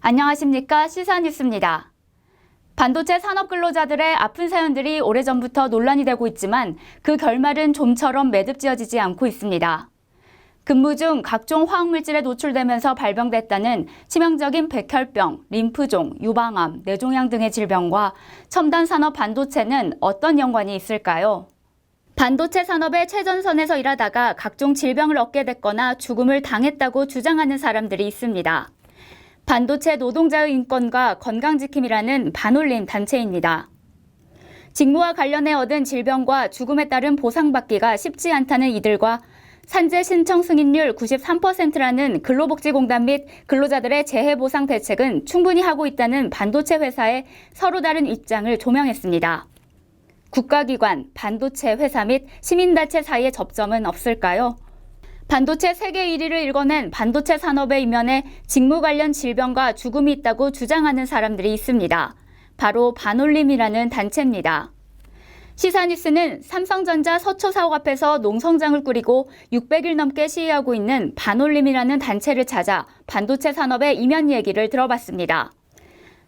안녕하십니까. 시사뉴스입니다. 반도체 산업 근로자들의 아픈 사연들이 오래전부터 논란이 되고 있지만 그 결말은 좀처럼 매듭지어지지 않고 있습니다. 근무 중 각종 화학물질에 노출되면서 발병됐다는 치명적인 백혈병, 림프종, 유방암, 뇌종양 등의 질병과 첨단 산업 반도체는 어떤 연관이 있을까요? 반도체 산업의 최전선에서 일하다가 각종 질병을 얻게 됐거나 죽음을 당했다고 주장하는 사람들이 있습니다. 반도체 노동자의 인권과 건강지킴이라는 반올림 단체입니다. 직무와 관련해 얻은 질병과 죽음에 따른 보상받기가 쉽지 않다는 이들과 산재 신청 승인율 93%라는 근로복지공단 및 근로자들의 재해보상 대책은 충분히 하고 있다는 반도체 회사의 서로 다른 입장을 조명했습니다. 국가기관, 반도체 회사 및 시민단체 사이의 접점은 없을까요? 반도체 세계 1위를 일궈낸 반도체 산업의 이면에 직무 관련 질병과 죽음이 있다고 주장하는 사람들이 있습니다. 바로 반올림이라는 단체입니다. 시사뉴스는 삼성전자 서초 사옥 앞에서 농성장을 꾸리고 600일 넘게 시위하고 있는 반올림이라는 단체를 찾아 반도체 산업의 이면 얘기를 들어봤습니다.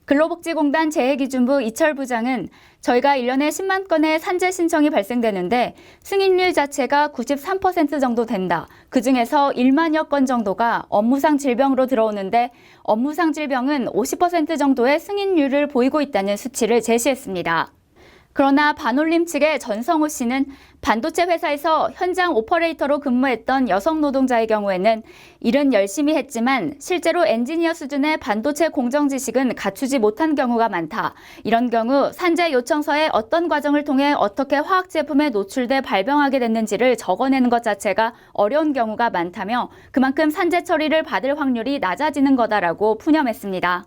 근로복지공단 재해기준부 이철 부장은 저희가 1년에 10만 건의 산재 신청이 발생되는데 승인율 자체가 93% 정도 된다. 그중에서 1만여 건 정도가 업무상 질병으로 들어오는데 업무상 질병은 50% 정도의 승인율을 보이고 있다는 수치를 제시했습니다. 그러나 반올림 측의 전성호 씨는 반도체 회사에서 현장 오퍼레이터로 근무했던 여성 노동자의 경우에는 일은 열심히 했지만 실제로 엔지니어 수준의 반도체 공정 지식은 갖추지 못한 경우가 많다. 이런 경우 산재 요청서에 어떤 과정을 통해 어떻게 화학 제품에 노출돼 발병하게 됐는지를 적어내는 것 자체가 어려운 경우가 많다며 그만큼 산재 처리를 받을 확률이 낮아지는 거다라고 푸념했습니다.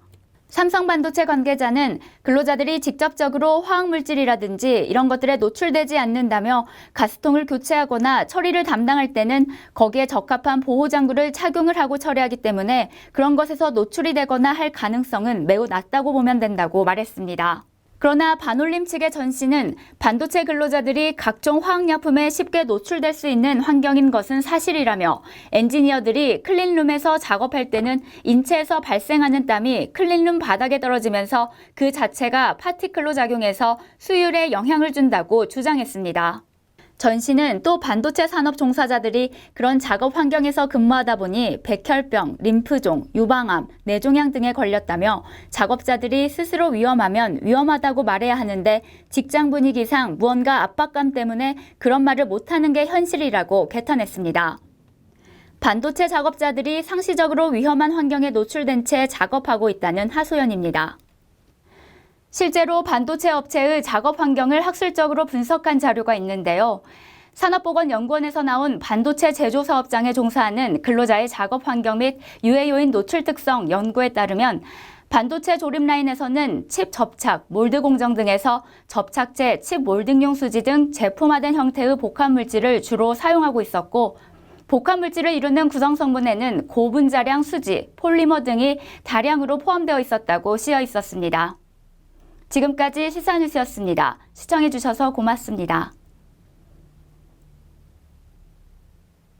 삼성반도체 관계자는 근로자들이 직접적으로 화학물질이라든지 이런 것들에 노출되지 않는다며 가스통을 교체하거나 처리를 담당할 때는 거기에 적합한 보호장구를 착용을 하고 처리하기 때문에 그런 것에서 노출이 되거나 할 가능성은 매우 낮다고 보면 된다고 말했습니다. 그러나 반올림 측의 전 씨는 반도체 근로자들이 각종 화학약품에 쉽게 노출될 수 있는 환경인 것은 사실이라며 엔지니어들이 클린룸에서 작업할 때는 인체에서 발생하는 땀이 클린룸 바닥에 떨어지면서 그 자체가 파티클로 작용해서 수율에 영향을 준다고 주장했습니다. 전 씨는 또 반도체 산업 종사자들이 그런 작업 환경에서 근무하다 보니 백혈병, 림프종, 유방암, 뇌종양 등에 걸렸다며 작업자들이 스스로 위험하면 위험하다고 말해야 하는데 직장 분위기상 무언가 압박감 때문에 그런 말을 못하는 게 현실이라고 개탄했습니다. 반도체 작업자들이 상시적으로 위험한 환경에 노출된 채 작업하고 있다는 하소연입니다. 실제로 반도체 업체의 작업 환경을 학술적으로 분석한 자료가 있는데요. 산업보건연구원에서 나온 반도체 제조 사업장에 종사하는 근로자의 작업 환경 및 유해 요인 노출 특성 연구에 따르면 반도체 조립 라인에서는 칩 접착, 몰드 공정 등에서 접착제, 칩 몰딩용 수지 등 제품화된 형태의 복합 물질을 주로 사용하고 있었고 복합 물질을 이루는 구성 성분에는 고분자량 수지, 폴리머 등이 다량으로 포함되어 있었다고 쓰여 있었습니다. 지금까지 시사뉴스였습니다. 시청해주셔서 고맙습니다.